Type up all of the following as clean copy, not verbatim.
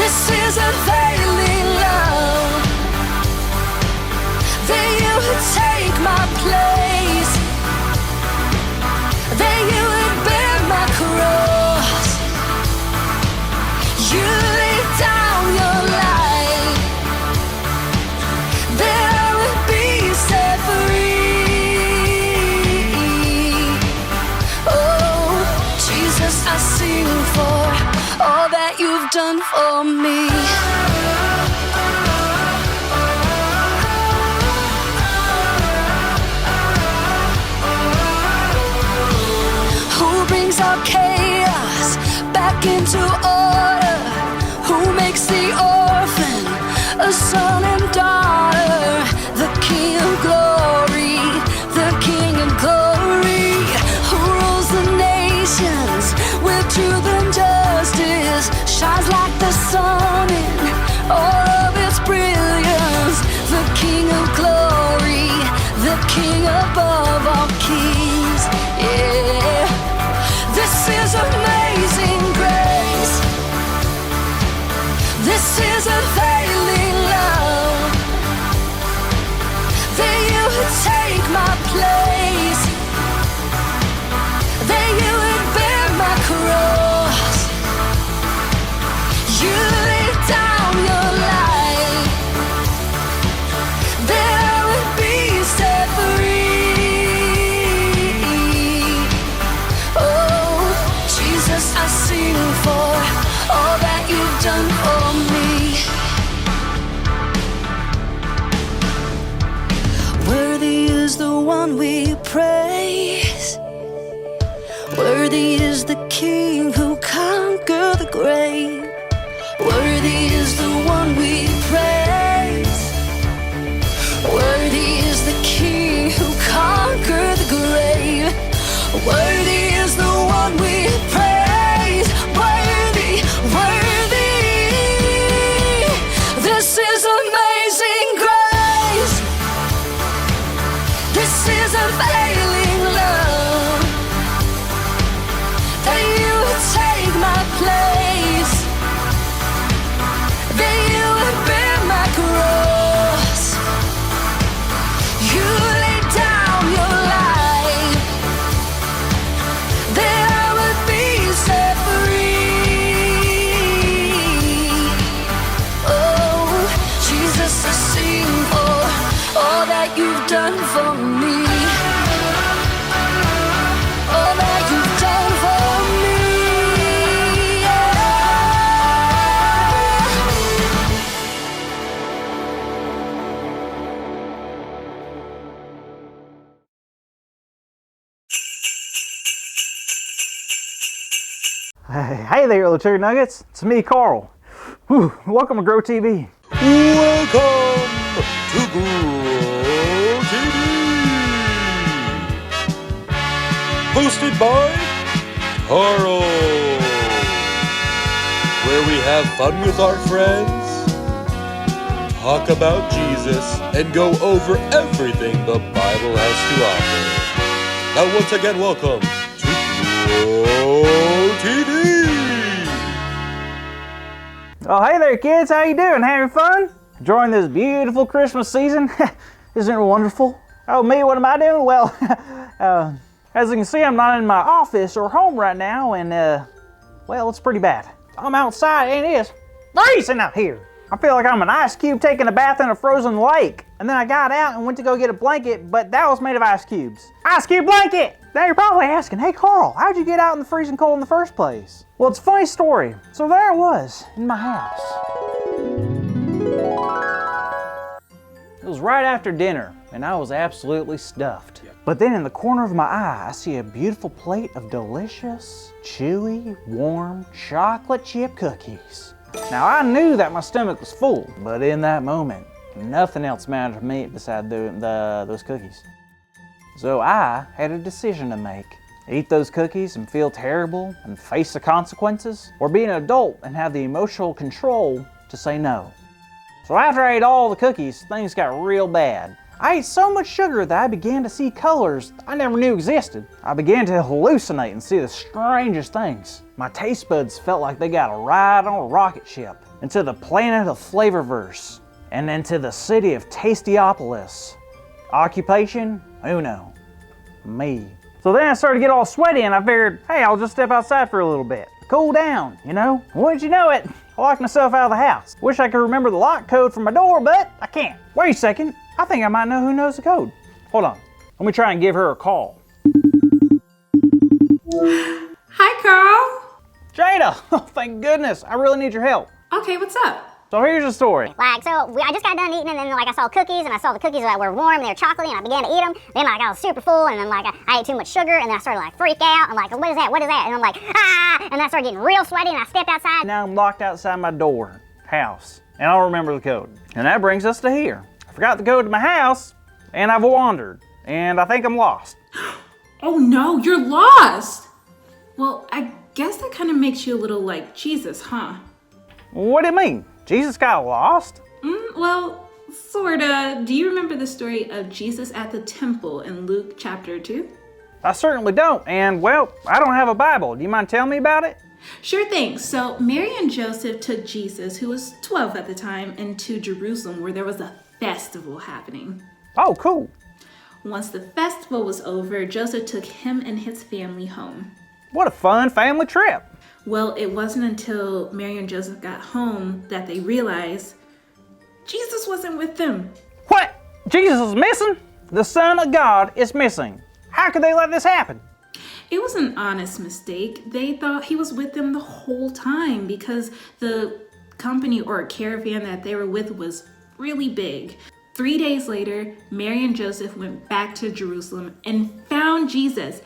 This is unfailing love. That you would take my place. That you would bear my cross. You laid down your life. That I would be set free. Oh, Jesus, I sing for all that you've done for me. Who brings our chaos back into order? Who makes the orphan a son and daughter? The King of glory, the King of glory, who rules the nations with truth and justice, shines like the sun in all of its brilliance. The King of glory, the King above all kings. Yeah, this is amazing grace. This is unfailing love. That you would take my place. That you would bear my cross. You laid down your life. That I would be set free. Oh, Jesus, I sing for all that you've done for me. Worthy is the one we praise. Worthy is the King who conquered the grave. Worthy is the one we praise. Worthy is the King who conquered the grave. Worthy is the one we praise. Worthy, worthy. This is amazing grace. This is unfailing love. That you would take my place. That you would bear my cross. You laid down your life. That I would be set free. Oh, Jesus, I sing for all that you've done for me. All that you've done for me. Hey there, little Cherry Nuggets. It's me, Carl. Whew, welcome to Grow TV. Welcome to Grow TV. Hosted by Carl. Where we have fun with our friends, talk about Jesus, and go over everything the Bible has to offer. Now once again, welcome to Grow TV. Oh, hey there, kids. How you doing? Having fun? Enjoying this beautiful Christmas season? Isn't it wonderful? Oh, me, what am I doing? Well, as you can see, I'm not in my office or home right now, and, well, it's pretty bad. I'm outside, and it is freezing out here. I feel like I'm an ice cube taking a bath in a frozen lake. And then I got out and went to go get a blanket, but that was made of ice cubes. Ice cube blanket! Now you're probably asking, hey Carl, how'd you get out in the freezing cold in the first place? Well, it's a funny story. So there I was, in my house. It was right after dinner, and I was absolutely stuffed. But then in the corner of my eye, I see a beautiful plate of delicious, chewy, warm, chocolate chip cookies. Now I knew that my stomach was full, but in that moment, nothing else mattered to me beside those cookies. So I had a decision to make. Eat those cookies and feel terrible and face the consequences, or be an adult and have the emotional control to say no. So after I ate all the cookies, things got real bad. I ate so much sugar that I began to see colors I never knew existed. I began to hallucinate and see the strangest things. My taste buds felt like they got a ride on a rocket ship. and to the planet of Flavorverse, and then to the city of Tastyopolis. Occupation? Uno. Me. So then I started to get all sweaty and I figured, hey, I'll just step outside for a little bit. Cool down, you know? Wouldn't you know it, I locked myself out of the house. Wish I could remember the lock code for my door, but I can't. Wait a second, I think I might know who knows the code. Hold on, let me try and give her a call. Hi, Carl. Jada, oh thank goodness, I really need your help. Okay, what's up? So here's the story. I just got done eating, and then I saw cookies, and I saw the cookies that were warm, and they were chocolatey, and I began to eat them. Then I was super full, and then I ate too much sugar, and then I started freak out. I'm like, what is that? What is that? And I'm like, ah! And then I started getting real sweaty, and I stepped outside. Now I'm locked outside my door, house, and I'll remember the code. And that brings us to here. I forgot the code to my house, and I've wandered, and I think I'm lost. Oh no, you're lost. Well, I guess that kind of makes you a little like Jesus, huh? What do you mean? Jesus got lost? Well, sorta. Do you remember the story of Jesus at the temple in Luke chapter 2? I certainly don't, and well, I don't have a Bible. Do you mind telling me about it? Sure thing. So Mary and Joseph took Jesus, who was 12 at the time, into Jerusalem where there was a festival happening. Oh, cool. Once the festival was over, Joseph took him and his family home. What a fun family trip. Well, it wasn't until Mary and Joseph got home that they realized Jesus wasn't with them. What? Jesus is missing? The Son of God is missing. How could they let this happen? It was an honest mistake. They thought he was with them the whole time because the company or caravan that they were with was really big. 3 days later, Mary and Joseph went back to Jerusalem and found Jesus.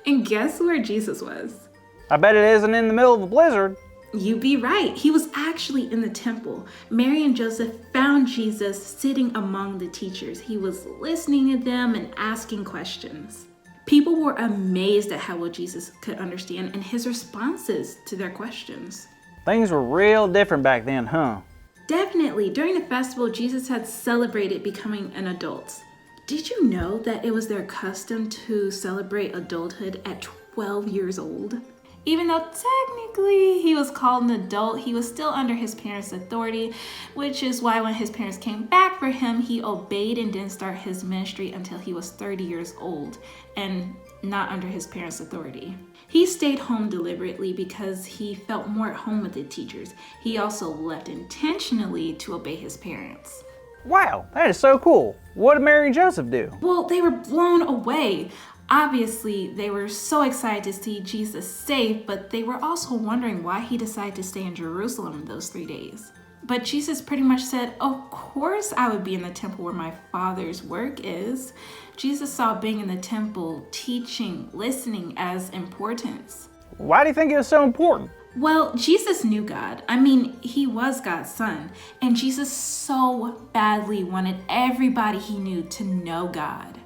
And guess where Jesus was? I bet it isn't in the middle of a blizzard. You'd be right. He was actually in the temple. Mary and Joseph found Jesus sitting among the teachers. He was listening to them and asking questions. People were amazed at how well Jesus could understand and his responses to their questions. Things were real different back then, huh? Definitely. During the festival, Jesus had celebrated becoming an adult. Did you know that it was their custom to celebrate adulthood at 12 years old? Even though technically he was called an adult, he was still under his parents' authority, which is why when his parents came back for him, he obeyed and didn't start his ministry until he was 30 years old and not under his parents' authority. He stayed home deliberately because he felt more at home with the teachers. He also left intentionally to obey his parents. Wow, that is so cool. What did Mary and Joseph do? Well, they were blown away. Obviously, they were so excited to see Jesus safe, but they were also wondering why he decided to stay in Jerusalem those 3 days. But Jesus pretty much said, of course I would be in the temple where my Father's work is. Jesus saw being in the temple, teaching, listening as importance. Why do you think it was so important? Well, Jesus knew God. I mean, he was God's son. And Jesus so badly wanted everybody he knew to know God.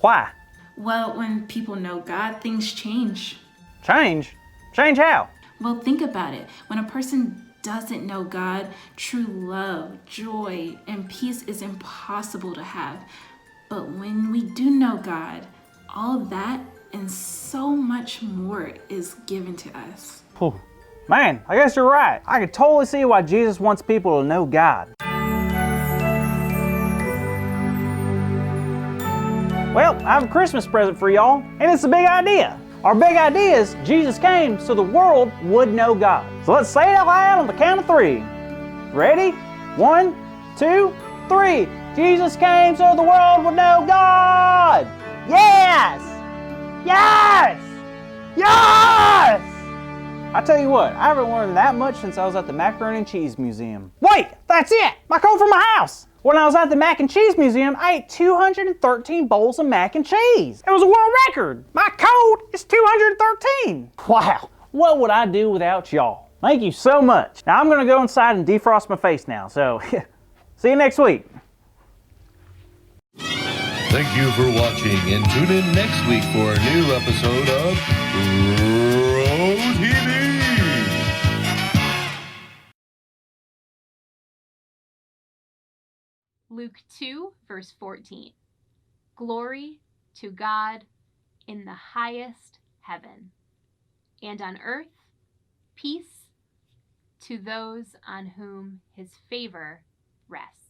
Why? Well, when people know God, things change. Change? Change how? Well, think about it. When a person doesn't know God, true love, joy, and peace is impossible to have. But when we do know God, all that and so much more is given to us. Whew. Man, I guess you're right. I can totally see why Jesus wants people to know God. Well, I have a Christmas present for y'all, and it's a big idea. Our big idea is Jesus came so the world would know God. So let's say it out loud on the count of 3. Ready? 1, 2, 3. Jesus came so the world would know God. Yes! Yes! Yes! I tell you what, I haven't learned that much since I was at the Macaroni and Cheese Museum. Wait, that's it! My code for my house! When I was at the Mac and Cheese Museum, I ate 213 bowls of mac and cheese. It was a world record. My code is 213. Wow, what would I do without y'all? Thank you so much. Now I'm gonna go inside and defrost my face now, so see you next week. Thank you for watching, and tune in next week for a new episode of Bro TV. Luke 2, verse 14. Glory to God in the highest heaven, and on earth, peace, to those on whom his favor rests.